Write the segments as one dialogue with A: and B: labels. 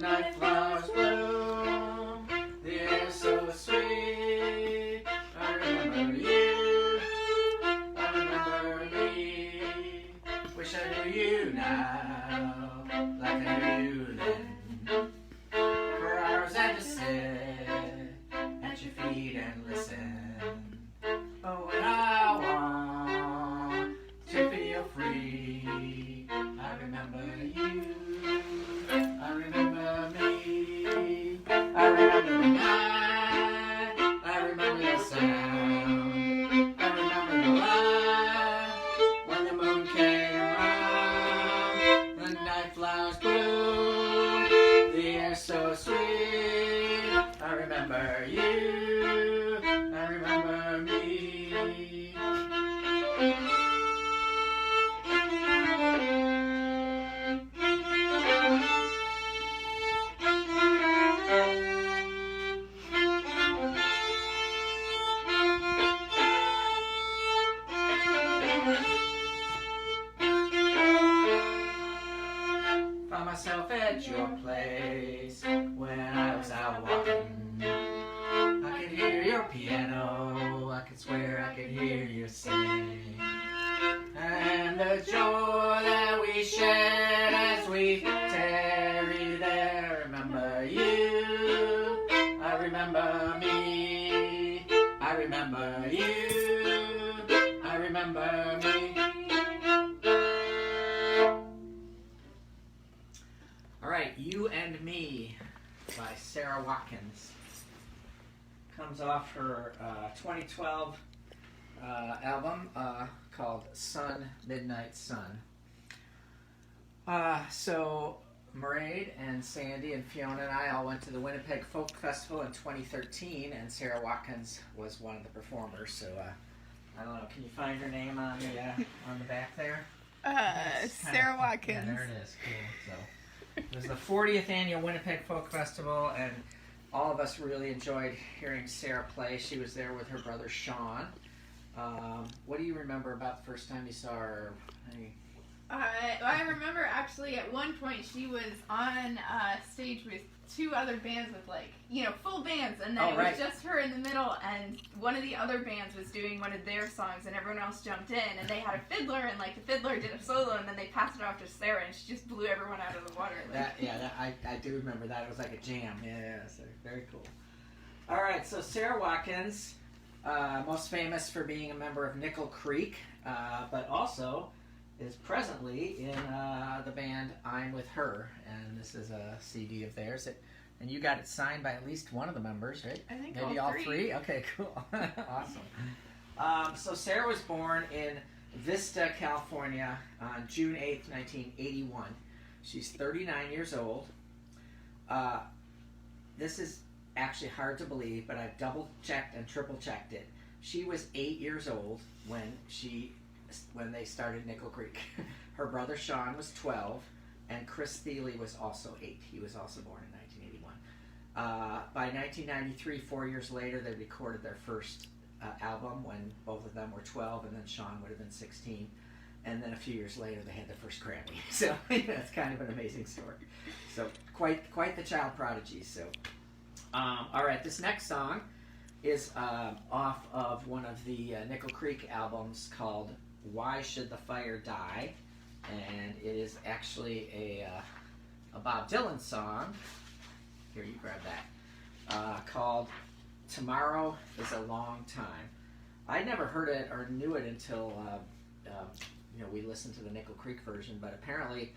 A: night flowers bloom, the air so sweet. I remember you, I remember me. Wish I knew you now, like I knew you then. For hours I just sit at your feet and listen. Oh, and I want to feel free. I remember you, I remember me. I remember the night, I remember the sound. I remember the light when the moon came around. The night flowers bloom, the air so sweet. I remember you, I remember me. Found myself at your place when I was out walking. I could hear your piano, I could swear I could hear you sing. And the joy that we shared as we tarried there. Remember you, I remember me. I remember you, I remember me. All right, You and Me by Sara Watkins. Comes off her 2012 album called Sun, Midnight Sun. So Mairead and Sandy and Fiona and I all went to the Winnipeg Folk Festival in 2013, and Sara Watkins was one of the performers. So I don't know, can you find her name on the back there?
B: Sara Watkins.
A: Yeah, there it is. Cool. So it was the 40th annual Winnipeg Folk Festival, and all of us really enjoyed hearing Sara play. She was there with her brother Sean. What do you remember about the first time you saw her?
B: I remember actually at one point she was on stage with two other bands with full bands, and then it was just her in the middle, and one of the other bands was doing one of their songs and everyone else jumped in, and they had a fiddler, and the fiddler did a solo, and then they passed it off to Sara, and she just blew everyone out of the water.
A: I do remember that. It was like a jam. Yeah, so very cool. All right, so Sara Watkins, most famous for being a member of Nickel Creek, but also is presently in the band I'm With Her, and this is a CD of theirs. And you got it signed by at least one of the members, right?
B: I think
A: maybe all three. Okay, cool. Awesome. So Sara was born in Vista, California on June 8th, 1981. She's 39 years old. This is actually hard to believe, but I've double-checked and triple-checked it. She was 8 years old when they started Nickel Creek. Her brother Sean was 12, and Chris Thiele was also 8. He was also born in 1981. By 1993, 4 years later, they recorded their first album when both of them were 12, and then Sean would have been 16. And then a few years later, they had their first Grammy. So that's kind of an amazing story. So quite the child prodigy. So, all right, this next song is off of one of the Nickel Creek albums called Why Should the Fire Die? And it is actually a Bob Dylan song. Here, you grab that. Called Tomorrow is a Long Time. I never heard it or knew it until we listened to the Nickel Creek version, but apparently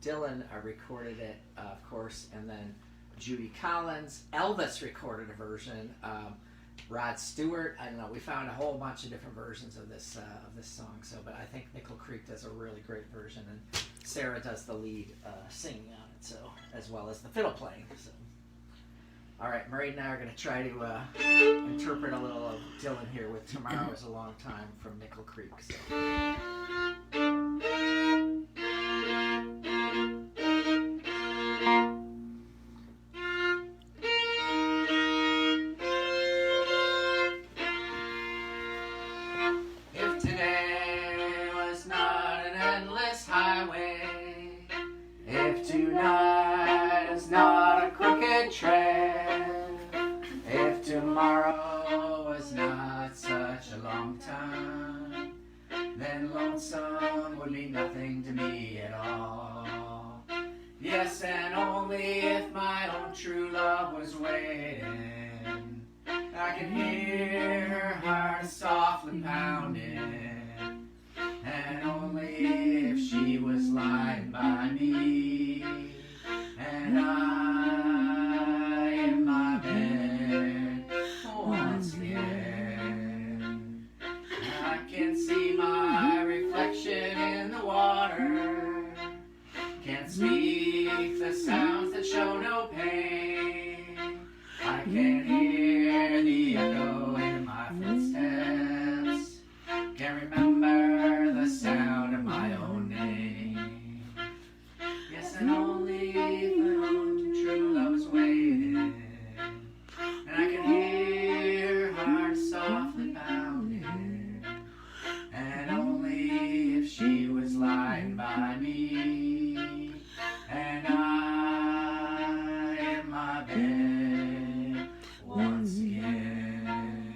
A: Dylan recorded it, of course, and then Judy Collins, Elvis recorded a version. Rod Stewart, I don't know. We found a whole bunch of different versions of this song. So, but I think Nickel Creek does a really great version, and Sara does the lead singing on it, so as well as the fiddle playing. So, all right, Mairead and I are going to try to interpret a little of Dylan here with "Tomorrow Is a Long Time" from Nickel Creek. So. Tonight time, then lonesome would be nothing to me at all. Yes, and only if my own true love was waiting, I could hear her heart softly pounding, and only if she was lying by me, and I in my bed once again. I can see my reflection in the water, can't speak the sounds that show no pain. I can hear the echo in my footsteps, can't remember the sound of my own name. Yes, and only if my own true love was waiting, and I can hear her heart softly pounding, and only if she was lying by me, and I in my bed once again.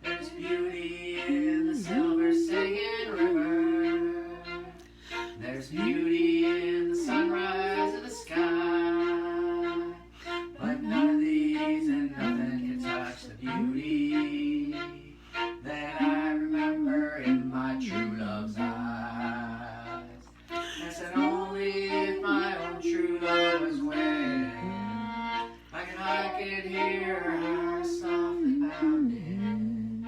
A: There's beauty in the silver singing river, there's beauty in the sunrise of the sky, but none of these and nothing can touch the beauty that I remember in my true love's eyes. Yes, and only if my own true love was waiting, I could hear her heart softly pounding,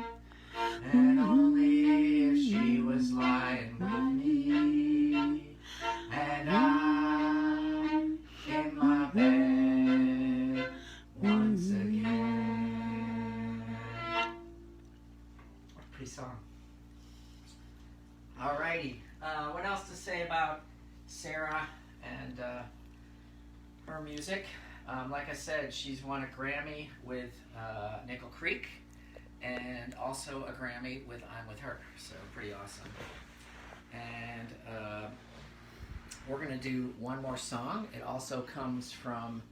A: and only if she was lying with me, and I'm in my bed once again. Pretty song. Alrighty, what else to say about Sara and her music? Like I said, she's won a Grammy with Nickel Creek, and also a Grammy with I'm With Her, so pretty awesome. And we're going to do one more song. It also comes from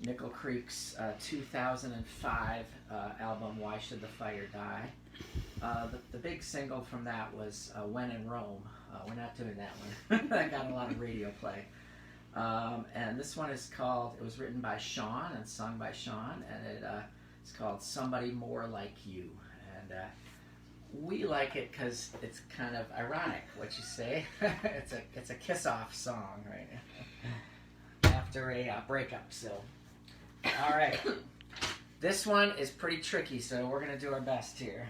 A: Nickel Creek's 2005 album, Why Should the Fire Die? The big single from that was When in Rome. We're not doing that one. That got a lot of radio play. And this one is called, it was written by Sean and sung by Sean, and it's called Somebody More Like You. And we like it because it's kind of ironic, what you say. It's a kiss-off song, right? After a breakup, so. All right. This one is pretty tricky, so we're going to do our best here.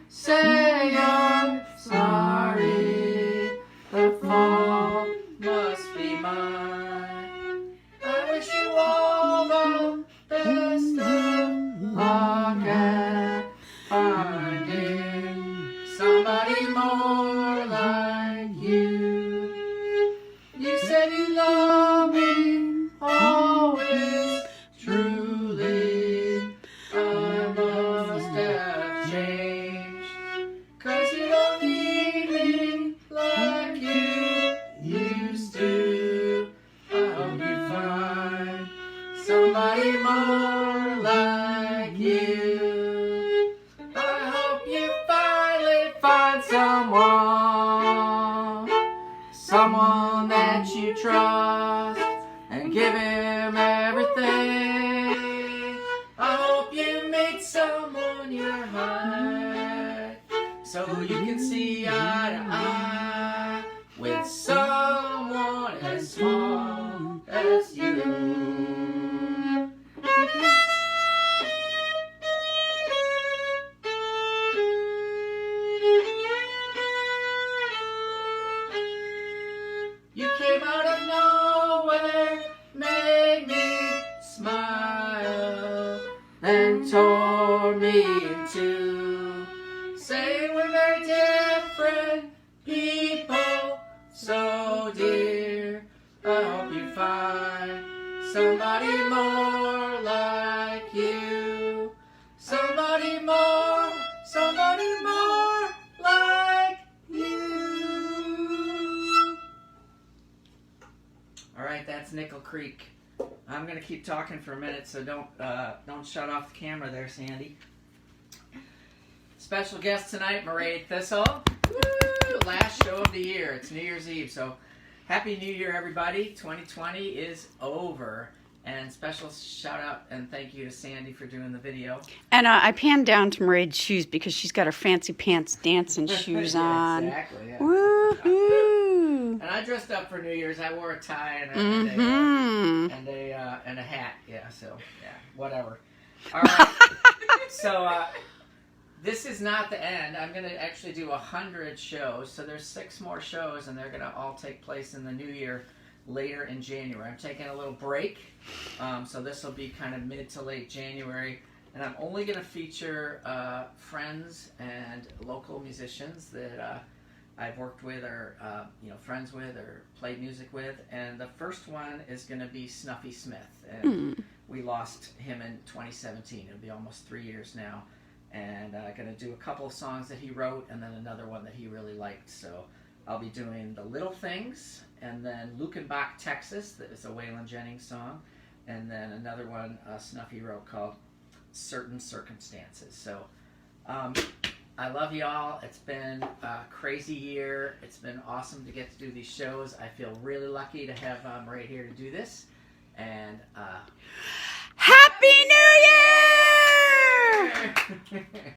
A: Say I'm sorry, the fault must be mine. I wish you all the best of luck at finding somebody more like you. You said you love me always, truly. I must have changed, 'cause you don't need me like you used to. I hope you find somebody more like you. I hope you finally find someone that you trust, and give him everything. I hope you meet someone your height, so you can see eye to eye with someone as small as you. You came out of nowhere, made me smile. then tore me in two. Say we're very different people, so dear. I hope you find somebody more like you. Somebody more like you. All right, that's Nickel Creek. I'm gonna keep talking for a minute, so don't shut off the camera there, Sandy. Special guest tonight, Mairead Thistle. Woo! Last show of the year. It's New Year's Eve, so Happy New Year, everybody. 2020 is over. And special shout out and thank you to Sandy for doing the video.
C: And I panned down to Mairead's shoes because she's got her fancy pants dancing shoes
A: Yeah,
C: on.
A: exactly, yeah.
C: Woohoo!
A: And I dressed up for New Year's. I wore a tie and a hat. Yeah, so, yeah, whatever. All right. So, this is not the end. I'm going to actually do 100 shows. So there's 6 more shows, and they're going to all take place in the new year later in January. I'm taking a little break. So this will be kind of mid to late January. And I'm only going to feature friends and local musicians that I've worked with or friends with or played music with. And the first one is going to be Snuffy Smith. And we lost him in 2017. It'll be almost 3 years now. And I'm going to do a couple of songs that he wrote and then another one that he really liked. So I'll be doing The Little Things and then Lukenbach, Texas. That is a Waylon Jennings song. And then another one Snuffy wrote called Certain Circumstances. So I love y'all. It's been a crazy year. It's been awesome to get to do these shows. I feel really lucky to have Mairead here to do this. And
C: Happy New Year!